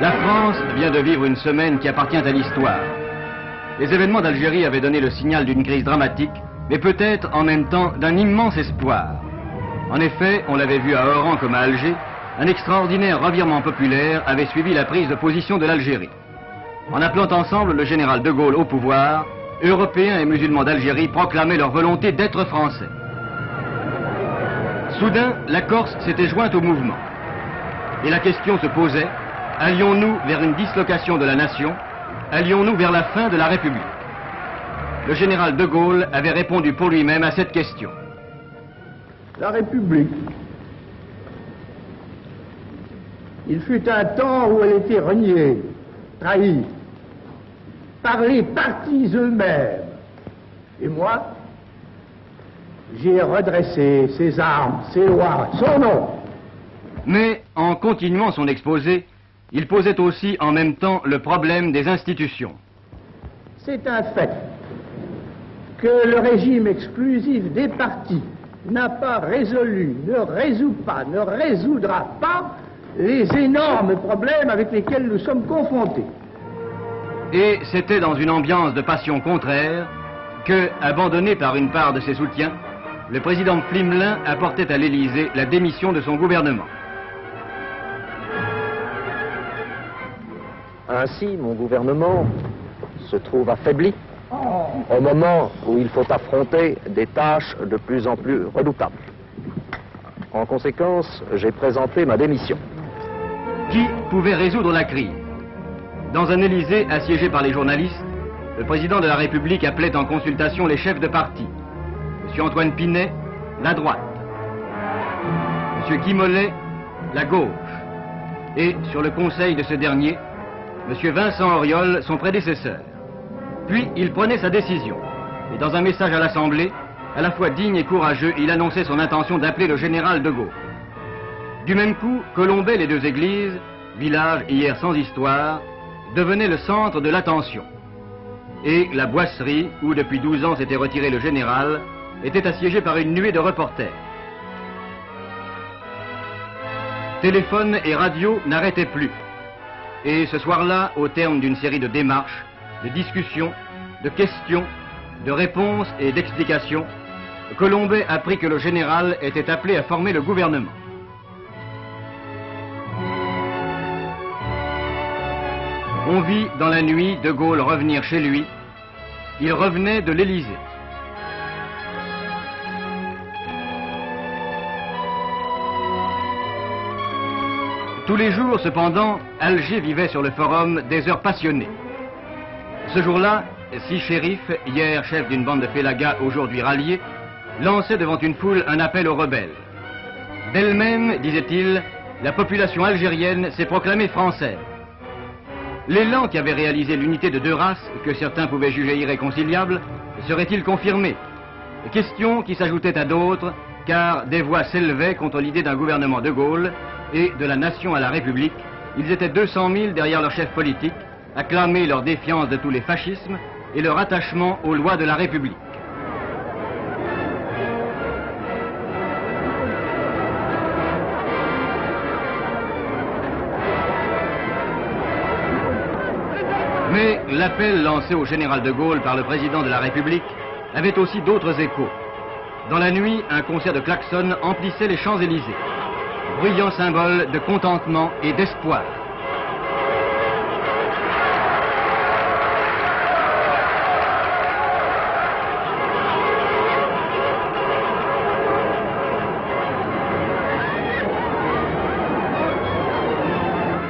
La France vient de vivre une semaine qui appartient à l'histoire. Les événements d'Algérie avaient donné le signal d'une crise dramatique, mais peut-être en même temps d'un immense espoir. En effet, on l'avait vu à Oran comme à Alger, un extraordinaire revirement populaire avait suivi la prise de position de l'Algérie. En appelant ensemble le général de Gaulle au pouvoir, Européens et musulmans d'Algérie proclamaient leur volonté d'être français. Soudain, la Corse s'était jointe au mouvement. Et la question se posait, allions-nous vers une dislocation de la nation? Allions-nous vers la fin de la République? Le général de Gaulle avait répondu pour lui-même à cette question. La République. Il fut un temps où elle était reniée, trahie, par les partis eux-mêmes. Et moi, j'ai redressé ses armes, ses lois, son nom. Mais en continuant son exposé, il posait aussi en même temps le problème des institutions. C'est un fait que le régime exclusif des partis n'a pas résolu, ne résout pas, ne résoudra pas les énormes problèmes avec lesquels nous sommes confrontés. Et c'était dans une ambiance de passion contraire que, abandonné par une part de ses soutiens, le président Flimelin apportait à l'Élysée la démission de son gouvernement. Ainsi, mon gouvernement se trouve affaibli au moment où il faut affronter des tâches de plus en plus redoutables. En conséquence, j'ai présenté ma démission. Qui pouvait résoudre la crise? Dans un Élysée assiégé par les journalistes, le président de la République appelait en consultation les chefs de parti. M. Antoine Pinet, la droite. M. Guy Mollet, la gauche. Et, sur le conseil de ce dernier, M. Vincent Auriol, son prédécesseur. Puis, il prenait sa décision. Et dans un message à l'Assemblée, à la fois digne et courageux, il annonçait son intention d'appeler le général de Gaulle. Du même coup, Colombey, les deux églises, village hier sans histoire, devenait le centre de l'attention. Et la boisserie, où depuis 12 ans s'était retiré le général, était assiégée par une nuée de reporters. Téléphone et radio n'arrêtaient plus. Et ce soir-là, au terme d'une série de démarches, de discussions, de questions, de réponses et d'explications, Colombey apprit que le général était appelé à former le gouvernement. On vit dans la nuit de Gaulle revenir chez lui. Il revenait de l'Élysée. Tous les jours, cependant, Alger vivait sur le forum des heures passionnées. Ce jour-là, 6 shérifs, hier chefs d'une bande de félagas, aujourd'hui ralliés, lançaient devant une foule un appel aux rebelles. D'elle-même, disait-il, la population algérienne s'est proclamée française. L'élan qui avait réalisé l'unité de deux races, que certains pouvaient juger irréconciliable, serait-il confirmé? Question qui s'ajoutait à d'autres, car des voix s'élevaient contre l'idée d'un gouvernement de Gaulle et de la nation à la République. Ils étaient 200 000 derrière leur chef politique, à clamer leur défiance de tous les fascismes et leur attachement aux lois de la République. Mais l'appel lancé au général de Gaulle par le président de la République avait aussi d'autres échos. Dans la nuit, un concert de klaxons emplissait les Champs-Élysées, bruyant symbole de contentement et d'espoir.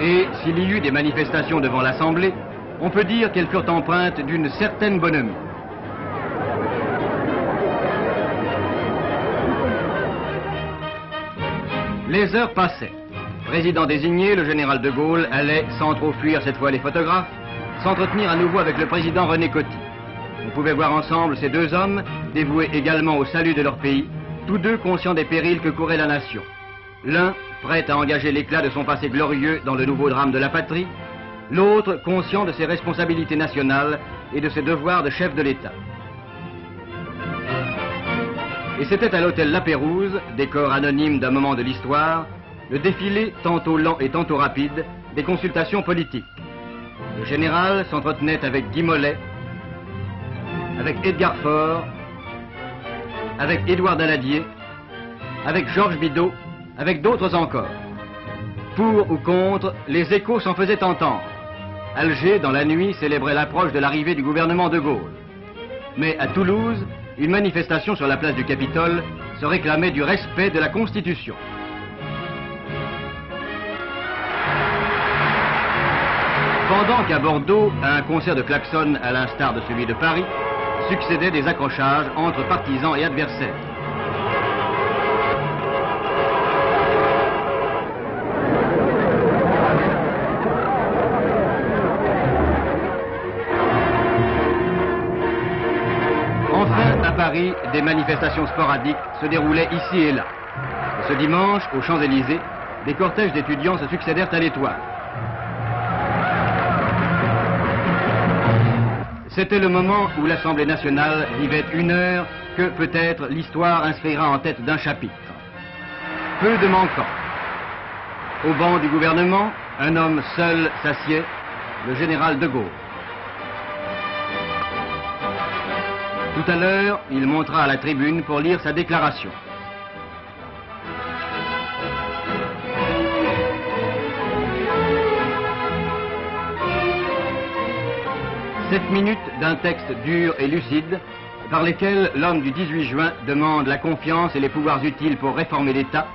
Et s'il y eut des manifestations devant l'Assemblée, on peut dire qu'elles furent empreintes d'une certaine bonhomie. Les heures passaient. Président désigné, le général de Gaulle allait, sans trop fuir cette fois les photographes, s'entretenir à nouveau avec le président René Coty. On pouvait voir ensemble ces deux hommes, dévoués également au salut de leur pays, tous deux conscients des périls que courait la nation. L'un, prêt à engager l'éclat de son passé glorieux dans le nouveau drame de la patrie, l'autre conscient de ses responsabilités nationales et de ses devoirs de chef de l'État. Et c'était à l'hôtel La Pérouse, décor anonyme d'un moment de l'histoire, le défilé, tantôt lent et tantôt rapide, des consultations politiques. Le général s'entretenait avec Guy Mollet, avec Edgar Faure, avec Édouard Daladier, avec Georges Bidault, avec d'autres encore. Pour ou contre, les échos s'en faisaient entendre. Alger, dans la nuit, célébrait l'approche de l'arrivée du gouvernement de Gaulle. Mais à Toulouse, une manifestation sur la place du Capitole se réclamait du respect de la Constitution. Pendant qu'à Bordeaux, à un concert de klaxon à l'instar de celui de Paris, succédaient des accrochages entre partisans et adversaires. Enfin, à Paris, des manifestations sporadiques se déroulaient ici et là. Ce dimanche, aux Champs-Élysées, des cortèges d'étudiants se succédèrent à l'Étoile. C'était le moment où l'Assemblée nationale vivait une heure que peut-être l'histoire inscrira en tête d'un chapitre. Peu de manquants. Au banc du gouvernement, un homme seul s'assied, le général de Gaulle. Tout à l'heure, il montera à la tribune pour lire sa déclaration. Sept minutes d'un texte dur et lucide, par lesquels l'homme du 18 juin demande la confiance et les pouvoirs utiles pour réformer l'État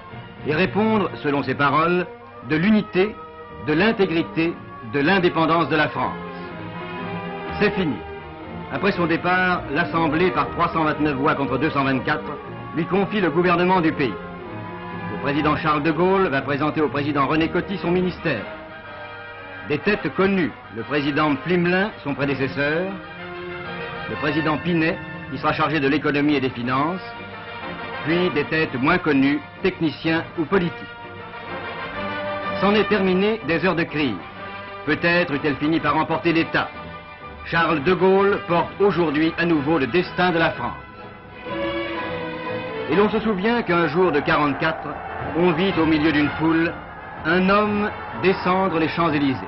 et répondre, selon ses paroles, de l'unité, de l'intégrité, de l'indépendance de la France. C'est fini. Après son départ, l'Assemblée, par 329 voix contre 224, lui confie le gouvernement du pays. Le président Charles de Gaulle va présenter au président René Coty son ministère. Des têtes connues, le président Flimelin, son prédécesseur, le président Pinet, qui sera chargé de l'économie et des finances, puis des têtes moins connues, techniciens ou politiques. C'en est terminé des heures de crise. Peut-être eut-elle fini par emporter l'État. Charles de Gaulle porte aujourd'hui à nouveau le destin de la France. Et l'on se souvient qu'un jour de 44, on vit au milieu d'une foule un homme descendre les Champs-Élysées.